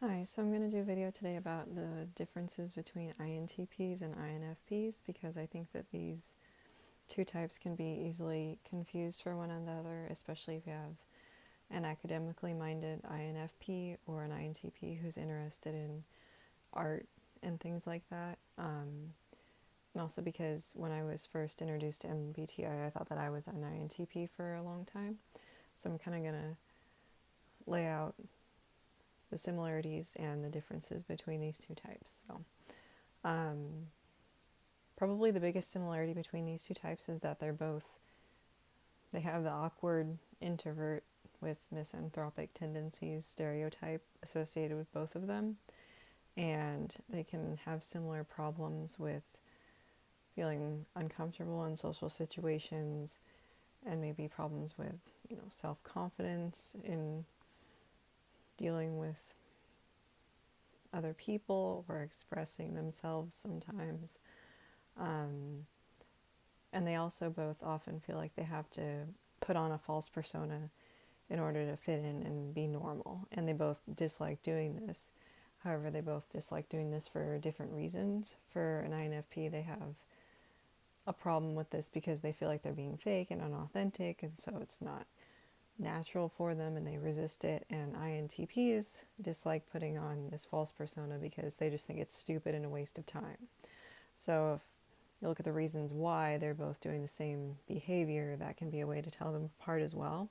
Hi, so I'm going to do a video today about the differences between INTPs and INFPs because I think that these two types can be easily confused for one another, especially if you have an academically minded INFP or an INTP who's interested in art and things like that. And also because when I was first introduced to MBTI, I thought that I was an INTP for a long time. So I'm kind of going to lay out the similarities and the differences between these two types. So, probably the biggest similarity between these two types is that they have the awkward introvert with misanthropic tendencies stereotype associated with both of them, and they can have similar problems with feeling uncomfortable in social situations and maybe problems with, self-confidence in dealing with other people or expressing themselves sometimes. And they also both often feel like they have to put on a false persona in order to fit in and be normal. And they both dislike doing this. However, they both dislike doing this for different reasons. For an INFP, they have a problem with this because they feel like they're being fake and unauthentic, and so it's not natural for them and they resist it. And INTPs dislike putting on this false persona because they just think it's stupid and a waste of time. So if you look at the reasons why they're both doing the same behavior, that can be a way to tell them apart as well.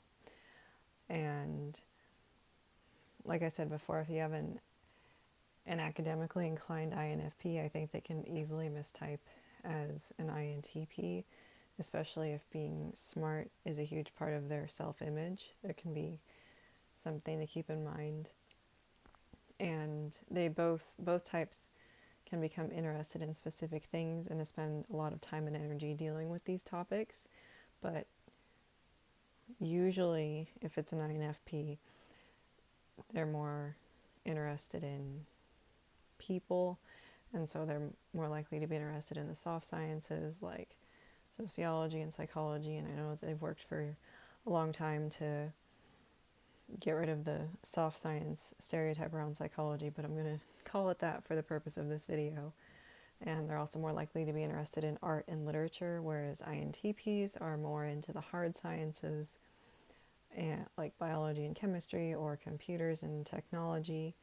And like I said before, if you have an academically inclined INFP, I think they can easily mistype as an INTP, especially if being smart is a huge part of their self-image. There can be something to keep in mind. And they both types can become interested in specific things and to spend a lot of time and energy dealing with these topics. But usually, if it's an INFP, they're more interested in people, and so they're more likely to be interested in the soft sciences like sociology and psychology. And I know they've worked for a long time to get rid of the soft science stereotype around psychology, but I'm going to call it that for the purpose of this video. And they're also more likely to be interested in art and literature, whereas INTPs are more into the hard sciences, and like biology and chemistry or computers and technology.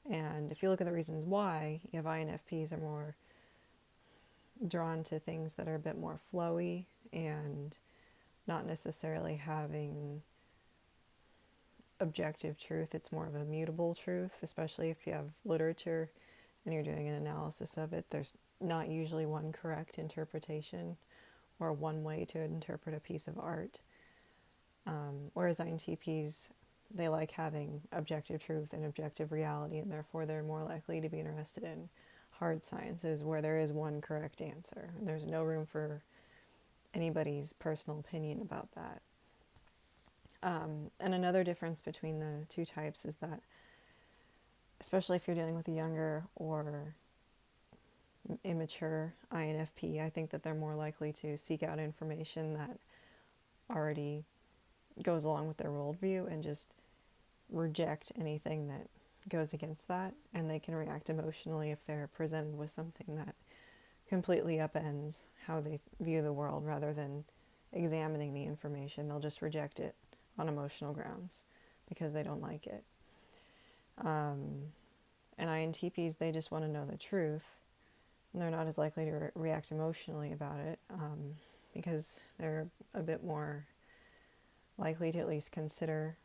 And if you look at the reasons why, you have INFPs are more drawn to things that are a bit more flowy and not necessarily having objective truth. It's more of a mutable truth, especially if you have literature and you're doing an analysis of it. There's not usually one correct interpretation or one way to interpret a piece of art. Whereas INTPs, they like having objective truth and objective reality, and therefore they're more likely to be interested in hard sciences where there is one correct answer and there's no room for anybody's personal opinion about that. And another difference between the two types is that, especially if you're dealing with a younger or immature INFP, I think that they're more likely to seek out information that already goes along with their worldview and just reject anything that goes against that. And they can react emotionally if they're presented with something that completely upends how they view the world rather than examining the information. They'll just reject it on emotional grounds because they don't like it. And INTPs, they just want to know the truth, and they're not as likely to react emotionally about it because they're a bit more likely to at least consider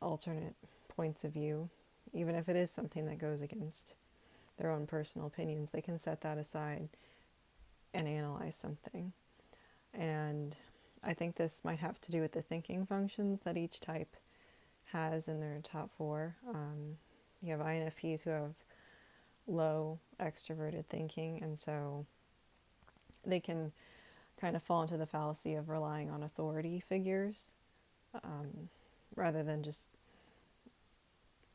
alternate points of view. Even if it is something that goes against their own personal opinions, they can set that aside and analyze something. And I think this might have to do with the thinking functions that each type has in their top four. You have INFPs who have low extroverted thinking, and so they can kind of fall into the fallacy of relying on authority figures rather than just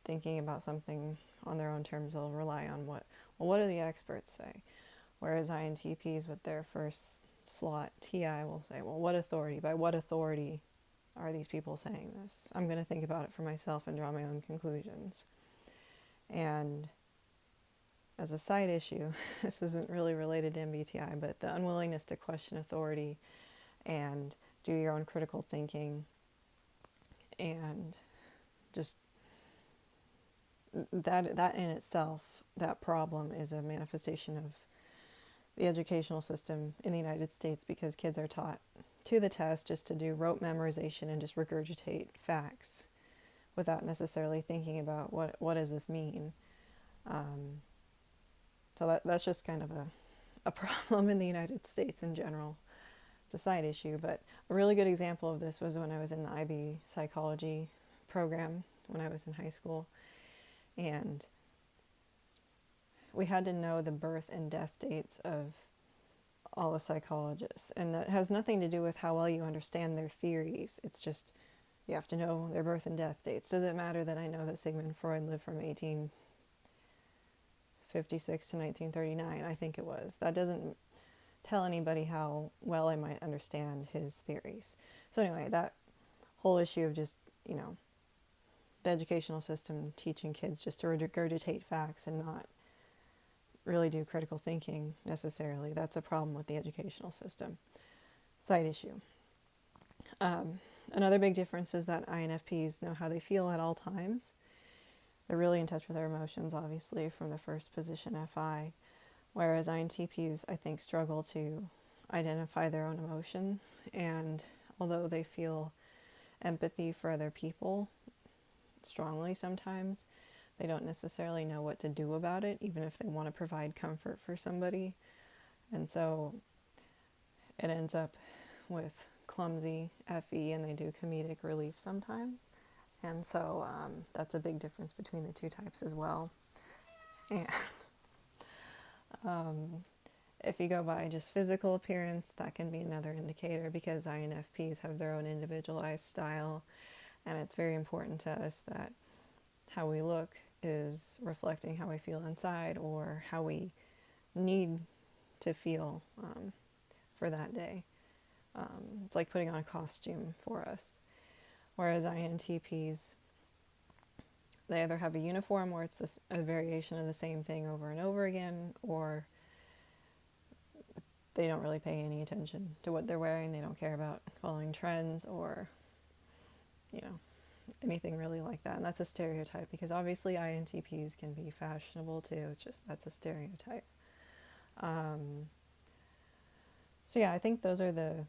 thinking about something on their own terms. They'll rely on what do the experts say? Whereas INTPs with their first slot, TI, will say, well, what authority? By what authority are these people saying this? I'm going to think about it for myself and draw my own conclusions. And as a side issue, this isn't really related to MBTI, but the unwillingness to question authority and do your own critical thinking, and just that in itself, that problem is a manifestation of the educational system in the United States, because kids are taught to the test just to do rote memorization and just regurgitate facts without necessarily thinking about what does this mean. So that's just kind of a problem in the United States in general. It's a side issue, but a really good example of this was when I was in the IB psychology program when I was in high school, and we had to know the birth and death dates of all the psychologists, and that has nothing to do with how well you understand their theories. It's just you have to know their birth and death dates. Does it matter that I know that Sigmund Freud lived from 1856 to 1939? I think it was. That doesn't tell anybody how well I might understand his theories. So anyway, that whole issue of just, the educational system teaching kids just to regurgitate facts and not really do critical thinking necessarily, that's a problem with the educational system. Side issue. Another big difference is that INFPs know how they feel at all times. They're really in touch with their emotions, obviously, from the first position FI, whereas INTPs, I think, struggle to identify their own emotions, and although they feel empathy for other people strongly sometimes, they don't necessarily know what to do about it, even if they want to provide comfort for somebody. And so it ends up with clumsy FE, and they do comedic relief sometimes. And so that's a big difference between the two types as well. And if you go by just physical appearance, that can be another indicator, because INFPs have their own individualized style, and it's very important to us that how we look is reflecting how we feel inside, or how we need to feel for that day. It's like putting on a costume for us. Whereas INTPs, they either have a uniform where it's a variation of the same thing over and over again, or they don't really pay any attention to what they're wearing. They don't care about following trends or, anything really like that. And that's a stereotype, because obviously INTPs can be fashionable too. It's just that's a stereotype. So yeah, I think those are the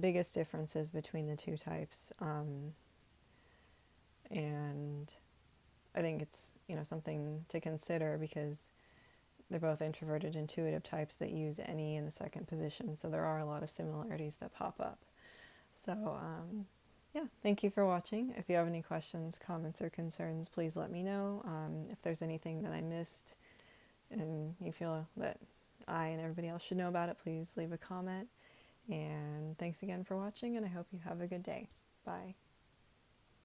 biggest differences between the two types. And I think it's, something to consider, because they're both introverted, intuitive types that use any in the second position. So there are a lot of similarities that pop up. So, yeah, thank you for watching. If you have any questions, comments, or concerns, please let me know. If there's anything that I missed and you feel that I and everybody else should know about it, please leave a comment. And thanks again for watching, and I hope you have a good day. Bye.